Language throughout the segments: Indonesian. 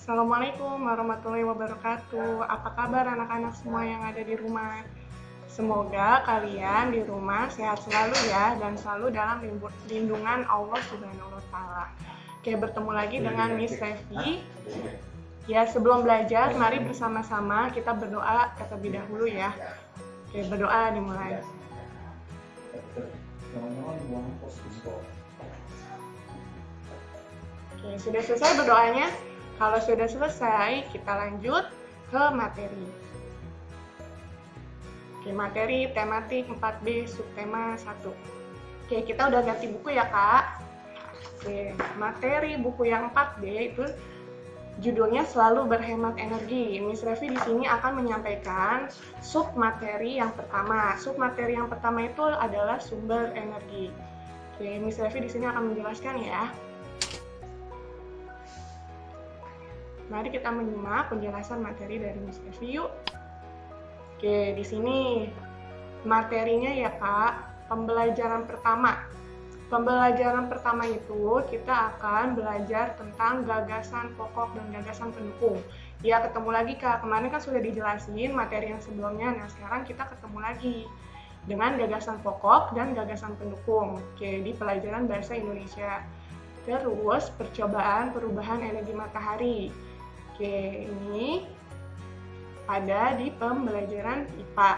Assalamualaikum warahmatullahi wabarakatuh. Apa kabar anak-anak semua yang ada di rumah? Semoga kalian di rumah sehat selalu ya dan selalu dalam lindungan Allah Subhanahu wa taala. Oke, bertemu lagi dengan Miss Revi. Ya, sebelum belajar, mari bersama-sama kita berdoa terlebih dahulu ya. Oke, berdoa dimulai. Oke, sudah selesai berdoanya? Kalau sudah selesai, kita lanjut ke materi. Oke, materi tematik 4B subtema 1. Oke, kita udah ganti buku ya, Kak. Oke, materi buku yang 4B itu judulnya selalu berhemat energi. Miss Revi di sini akan menyampaikan sub materi yang pertama. Sub materi yang pertama itu adalah sumber energi. Oke, Miss Revi di sini akan menjelaskan ya. Mari kita menyimak penjelasan materi dari Miss Revi yuk. Oke, di sini materinya ya Kak, pembelajaran pertama. Pembelajaran pertama itu kita akan belajar tentang gagasan pokok dan gagasan pendukung. Ya, ketemu lagi Kak, kemarin kan sudah dijelasin materi yang sebelumnya, nah sekarang kita ketemu lagi dengan gagasan pokok dan gagasan pendukung. Oke, di pelajaran Bahasa Indonesia. Terus, percobaan perubahan energi matahari. Oke, ini ada di pembelajaran IPA.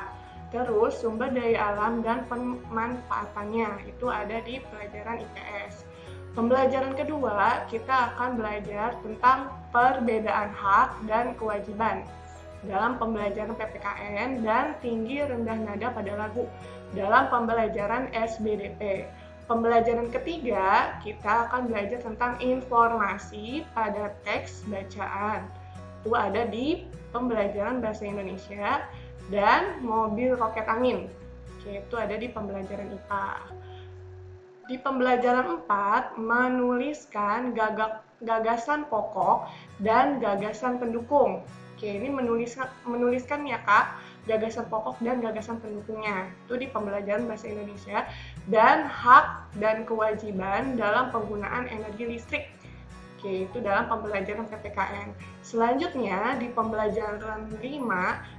Terus, sumber daya alam dan pemanfaatannya itu ada di pelajaran IPS. Pembelajaran kedua, kita akan belajar tentang perbedaan hak dan kewajiban dalam pembelajaran PPKN dan tinggi rendah nada pada lagu dalam pembelajaran SBDP. Pembelajaran ketiga, kita akan belajar tentang informasi pada teks bacaan. Itu ada di pembelajaran Bahasa Indonesia dan mobil roket angin. Oke, itu ada di pembelajaran IPA. Di pembelajaran 4, menuliskan gagasan pokok dan gagasan pendukung. Oke, ini menuliskan ya Kak, gagasan pokok dan gagasan pendukungnya. Itu di pembelajaran Bahasa Indonesia dan hak dan kewajiban dalam penggunaan energi listrik. Oke, itu dalam pembelajaran PPKN. Selanjutnya di pembelajaran 5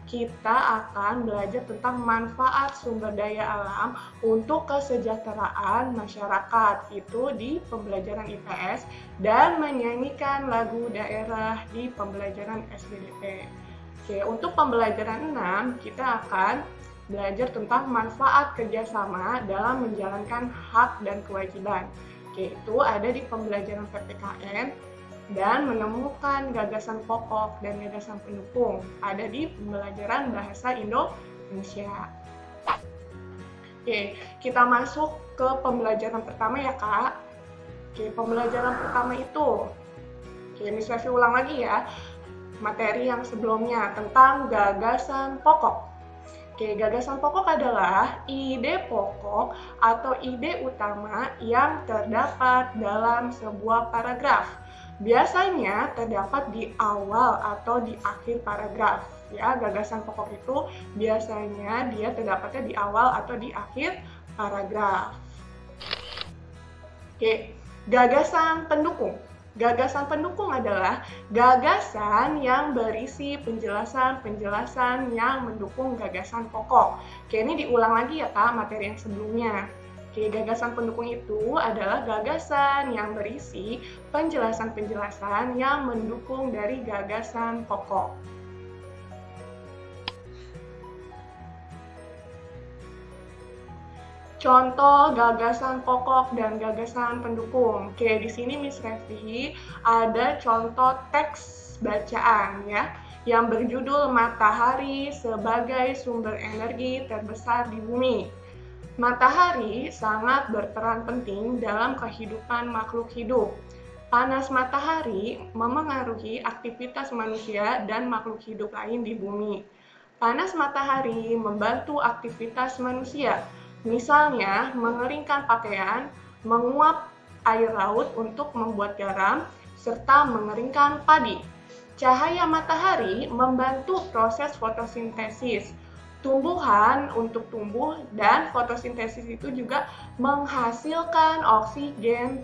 kita akan belajar tentang manfaat sumber daya alam untuk kesejahteraan masyarakat. Itu di pembelajaran IPS dan menyanyikan lagu daerah di pembelajaran SBDP. Oke, untuk pembelajaran 6 kita akan belajar tentang manfaat kerjasama dalam menjalankan hak dan kewajiban. Oke, itu ada di pembelajaran PPKN dan menemukan gagasan pokok dan gagasan pendukung ada di pembelajaran Bahasa Indonesia. Oke, kita masuk ke pembelajaran pertama ya Kak. Oke, pembelajaran pertama itu, oke, Miss Revi ulang lagi ya, materi yang sebelumnya tentang gagasan pokok. Oke, gagasan pokok adalah ide pokok atau ide utama yang terdapat dalam sebuah paragraf. Biasanya terdapat di awal atau di akhir paragraf. Ya, gagasan pokok itu biasanya dia terdapatnya di awal atau di akhir paragraf. Oke, gagasan pendukung. Gagasan pendukung adalah gagasan yang berisi penjelasan-penjelasan yang mendukung gagasan pokok. Oke, ini diulang lagi ya Kak, materi yang sebelumnya. Oke, gagasan pendukung itu adalah gagasan yang berisi penjelasan-penjelasan yang mendukung dari gagasan pokok. Contoh gagasan pokok dan gagasan pendukung. Oke, di sini Miss Revi ada contoh teks bacaan ya yang berjudul Matahari sebagai sumber energi terbesar di bumi. Matahari sangat berperan penting dalam kehidupan makhluk hidup. Panas matahari memengaruhi aktivitas manusia dan makhluk hidup lain di bumi. Panas matahari membantu aktivitas manusia. Misalnya, mengeringkan pakaian, menguap air laut untuk membuat garam, serta mengeringkan padi. Cahaya matahari membantu proses fotosintesis. Tumbuhan untuk tumbuh dan fotosintesis itu juga menghasilkan oksigen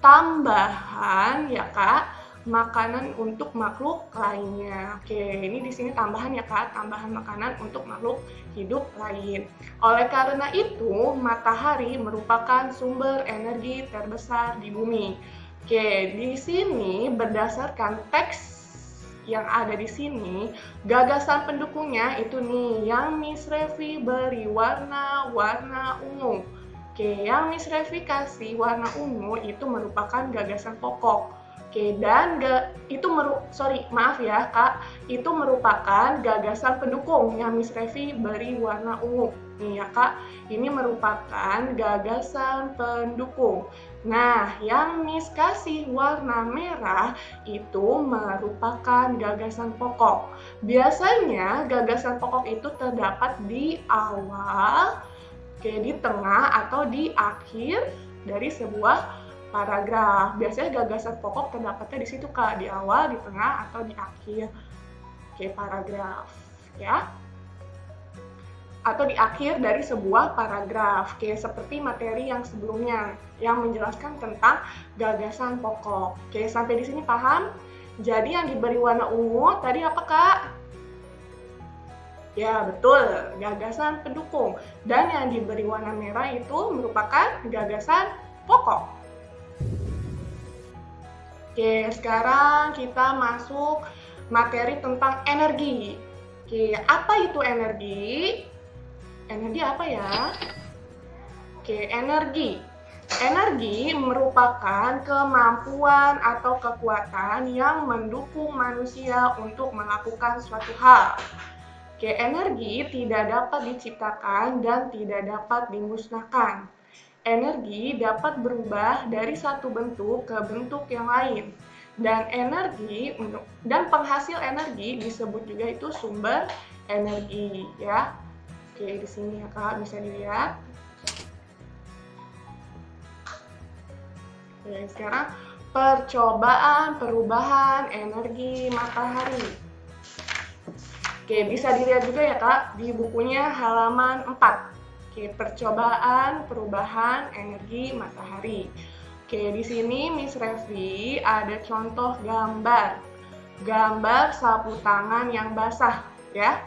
tambahan ya Kak makanan untuk makhluk lainnya. Oke, ini di sini tambahan ya Kak, tambahan makanan untuk makhluk hidup lain. Oleh karena itu, matahari merupakan sumber energi terbesar di bumi. Oke, di sini berdasarkan teks yang ada di sini, gagasan pendukungnya itu nih, yang Miss Revi beri warna ungu. Oke, yang Miss Revi kasih warna ungu itu merupakan gagasan pokok. Oke, dan maaf ya Kak, itu merupakan gagasan pendukung yang Miss Revi beri warna ungu. Nih ya Kak, ini merupakan gagasan pendukung. Nah, yang Miss kasih warna merah itu merupakan gagasan pokok. Biasanya gagasan pokok itu terdapat di awal, di tengah, atau di akhir dari sebuah paragraf. Biasanya gagasan pokok terdapatnya di situ Kak, di awal, di tengah, atau di akhir paragraf ya. Atau di akhir dari sebuah paragraf, seperti materi yang sebelumnya yang menjelaskan tentang gagasan pokok. Oke, sampai di sini paham? Jadi yang diberi warna ungu tadi apa Kak? Ya, betul, gagasan pendukung. Dan yang diberi warna merah itu merupakan gagasan pokok. Oke, sekarang kita masuk materi tentang energi. Oke, apa itu energi? Energi apa ya? Oke, energi. Energi merupakan kemampuan atau kekuatan yang mendukung manusia untuk melakukan suatu hal. Oke, energi tidak dapat diciptakan dan tidak dapat dimusnahkan. Energi dapat berubah dari satu bentuk ke bentuk yang lain. Dan penghasil energi disebut juga itu sumber energi ya. Oke, di sini ya Kak, bisa dilihat. Oke, sekarang percobaan perubahan energi matahari. Oke, bisa dilihat juga ya Kak di bukunya halaman 4. Oke, percobaan perubahan energi matahari. Oke, di sini Miss Revi ada contoh gambar. Gambar sapu tangan yang basah ya.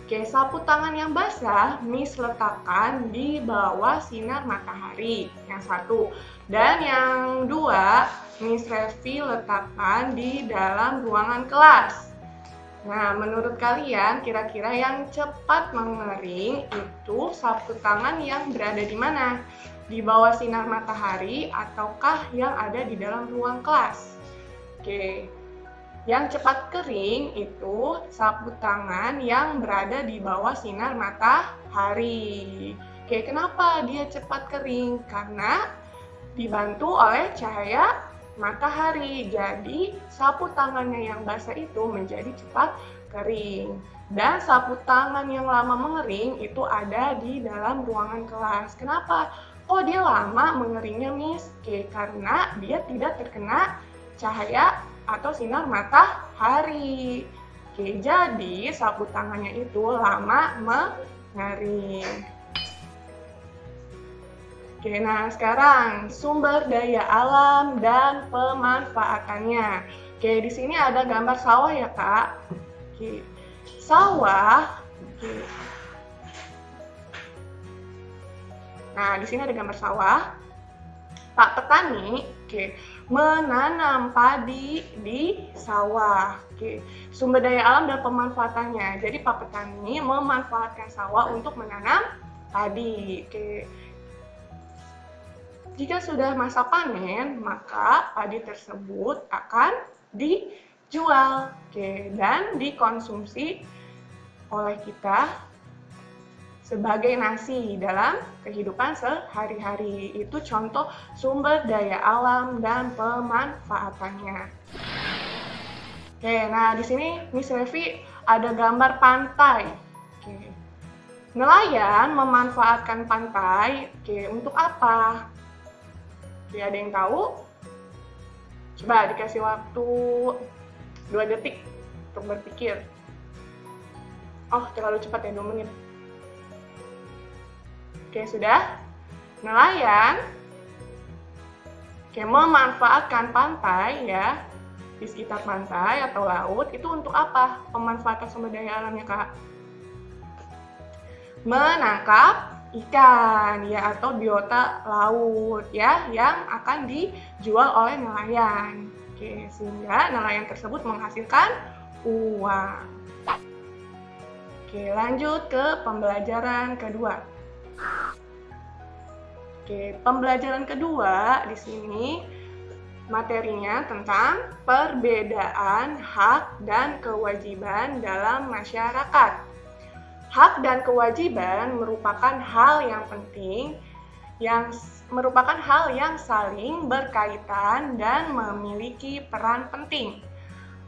Oke, sapu tangan yang basah Miss letakkan di bawah sinar matahari, yang satu. Dan yang dua, Miss Revi letakkan di dalam ruangan kelas. Nah, menurut kalian kira-kira yang cepat mengering itu sapu tangan yang berada di mana? Di bawah sinar matahari ataukah yang ada di dalam ruang kelas? Oke. Yang cepat kering itu sapu tangan yang berada di bawah sinar matahari. Oke, kenapa dia cepat kering? Karena dibantu oleh cahaya matahari. Jadi, sapu tangannya yang basah itu menjadi cepat kering. Dan sapu tangan yang lama mengering itu ada di dalam ruangan kelas. Kenapa? Oh, dia lama mengeringnya, Miss? Oke, karena dia tidak terkena cahaya atau sinar matahari. Oke, jadi sapu tangannya itu lama mengering. Oke, nah sekarang sumber daya alam dan pemanfaatannya. Oke, di sini ada gambar sawah ya Kak. Oke, sawah. Oke. Nah, di sini ada gambar sawah. Pak petani, menanam padi di sawah. Sumber daya alam dan pemanfaatannya. Jadi Pak petani memanfaatkan sawah untuk menanam padi. Jika sudah masa panen, maka padi tersebut akan dijual dan dikonsumsi oleh kita sebagai nasi dalam kehidupan sehari-hari. Itu contoh sumber daya alam dan pemanfaatannya. Nah di sini Miss Revi ada gambar pantai. Nelayan memanfaatkan pantai, untuk apa? Ada yang tahu? Coba dikasih waktu 2 detik untuk berpikir. Oh, terlalu cepat ya, 2 menit. Sudah. Nelayan memanfaatkan pantai ya di sekitar pantai atau laut itu untuk apa? Pemanfaatan sumber daya alamnya, Kak? Menangkap ikan ya, atau biota laut ya, yang akan dijual oleh nelayan. Oke, sehingga nelayan tersebut menghasilkan uang. Oke, lanjut ke pembelajaran kedua. Oke, pembelajaran kedua di sini materinya tentang perbedaan hak dan kewajiban dalam masyarakat. Hak dan kewajiban merupakan hal yang penting, yang merupakan hal yang saling berkaitan dan memiliki peran penting.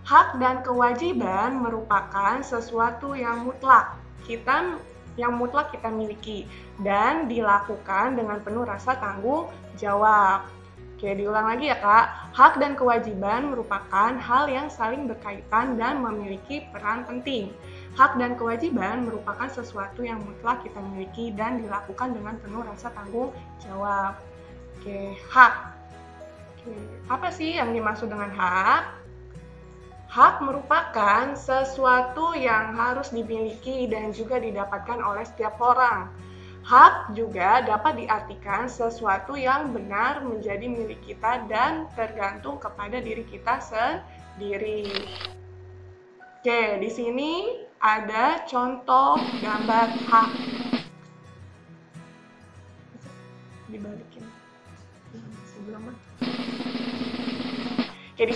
Hak dan kewajiban merupakan sesuatu yang mutlak kita miliki dan dilakukan dengan penuh rasa tanggung jawab. Oke, diulang lagi ya, Kak. Hak dan kewajiban merupakan hal yang saling berkaitan dan memiliki peran penting. Hak dan kewajiban merupakan sesuatu yang mutlak kita miliki dan dilakukan dengan penuh rasa tanggung jawab. Oke, hak. Oke, apa sih yang dimaksud dengan hak? Hak merupakan sesuatu yang harus dimiliki dan juga didapatkan oleh setiap orang. Hak juga dapat diartikan sesuatu yang benar menjadi milik kita dan tergantung kepada diri kita sendiri. Oke, di sini ada contoh gambar hak. Dibalikin. Sebelumnya. Oke, di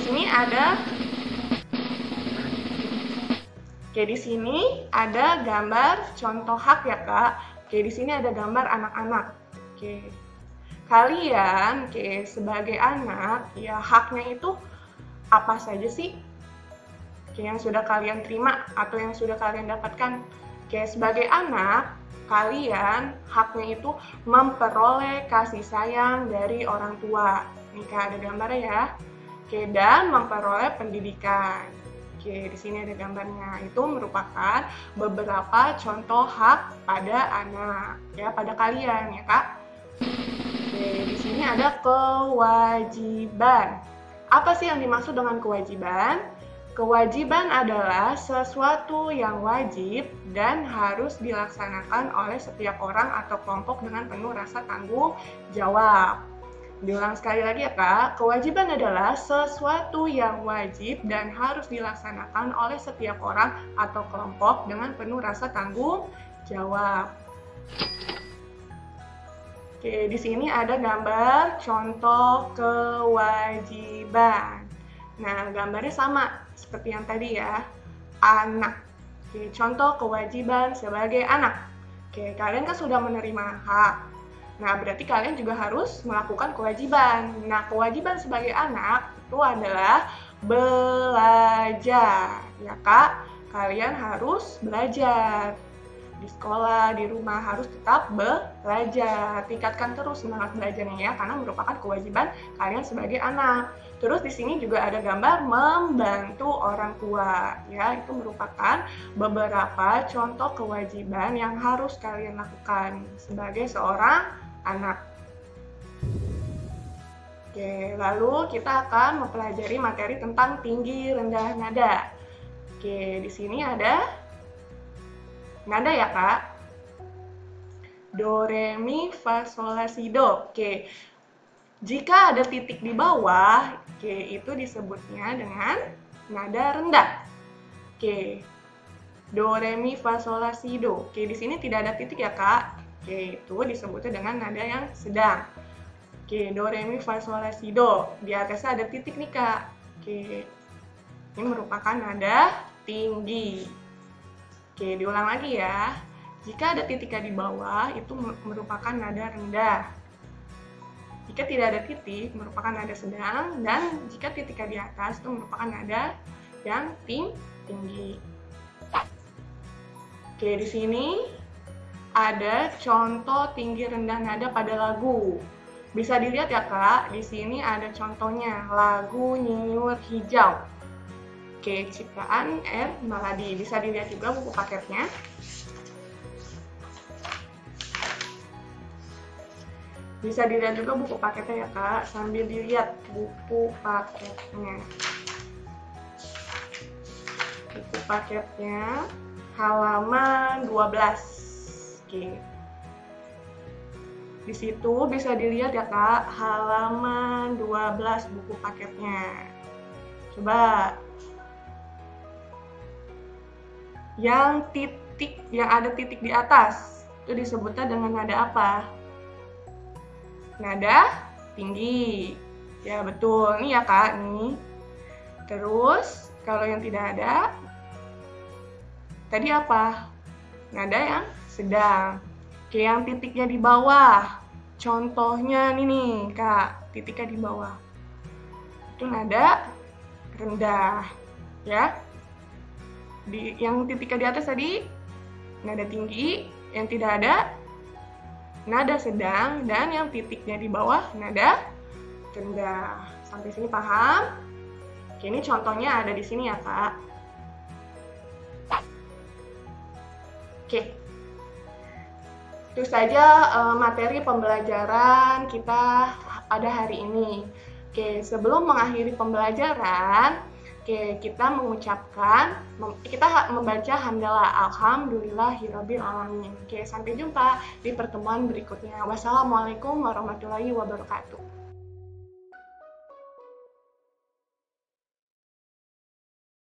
sini ada gambar contoh hak ya, Kak. Oke, di sini ada gambar anak-anak. Oke. Kalian, sebagai anak, ya haknya itu apa saja sih? Oke, yang sudah kalian terima atau yang sudah kalian dapatkan. Oke, sebagai anak, kalian haknya itu memperoleh kasih sayang dari orang tua. Nih, Kak, ada gambarnya ya. Oke, dan memperoleh pendidikan. Oke, di sini ada gambarnya. Itu merupakan beberapa contoh hak pada anak, ya, pada kalian ya, Kak. Oke, di sini ada kewajiban. Apa sih yang dimaksud dengan kewajiban? Kewajiban adalah sesuatu yang wajib dan harus dilaksanakan oleh setiap orang atau kelompok dengan penuh rasa tanggung jawab. Diulang sekali lagi ya, Kak. Kewajiban adalah sesuatu yang wajib dan harus dilaksanakan oleh setiap orang atau kelompok dengan penuh rasa tanggung jawab. Oke, di sini ada gambar contoh kewajiban. Nah, gambarnya sama seperti yang tadi ya. Anak. Oke, contoh kewajiban sebagai anak. Oke, kalian kan sudah menerima hak. Nah, berarti kalian juga harus melakukan kewajiban. Nah, kewajiban sebagai anak itu adalah belajar. Ya, Kak, kalian harus belajar. Di sekolah, di rumah harus tetap belajar. Tingkatkan terus semangat belajarnya ya, karena merupakan kewajiban kalian sebagai anak. Terus di sini juga ada gambar membantu orang tua. Ya, itu merupakan beberapa contoh kewajiban yang harus kalian lakukan sebagai seorang anak. Oke, lalu kita akan mempelajari materi tentang tinggi rendah nada. Oke, di sini ada nada ya, Kak. Do, re, mi, fa, sol, la, si, do. Oke, jika ada titik di bawah, itu disebutnya dengan nada rendah. Oke, do, re, mi, fa, sol, la, si, do. Oke, di sini tidak ada titik ya, Kak. Oke, itu disebutnya dengan nada yang sedang. Oke, do, re, mi, fa, sol, la, si, do. Di atasnya ada titik nih, Kak. Oke, ini merupakan nada tinggi. Oke, diulang lagi ya. Jika ada titiknya di bawah, itu merupakan nada rendah. Jika tidak ada titik, merupakan nada sedang. Dan jika titiknya di atas, itu merupakan nada yang tinggi. Oke, di sini ada contoh tinggi rendah nada pada lagu. Bisa dilihat ya, Kak, di sini ada contohnya, lagu Nyinyur Hijau. Oke, ciptaan R. Maladi. Bisa dilihat juga buku paketnya. Bisa dilihat juga buku paketnya ya, Kak, sambil dilihat buku paketnya. Buku paketnya halaman 12. Oke. Di situ bisa dilihat ya Kak, halaman 12 buku paketnya. Coba. Yang ada titik di atas, itu disebutnya dengan nada apa? Nada tinggi. Ya betul, nih ya Kak, nih. Terus, kalau yang tidak ada, tadi apa? Nada yang sedang. Oke, yang titiknya di bawah. Contohnya nih Kak, titiknya di bawah. Itu nada rendah, ya. Yang titiknya di atas tadi, nada tinggi. Yang tidak ada, nada sedang. Dan yang titiknya di bawah, nada rendah. Sampai sini paham? Oke, ini contohnya ada di sini ya Kak. Oke, itu saja materi pembelajaran kita pada hari ini. Oke, sebelum mengakhiri pembelajaran, kita membaca hamdalah alhamdulillahirabbil alamin. Sampai jumpa di pertemuan berikutnya. Wassalamualaikum warahmatullahi wabarakatuh.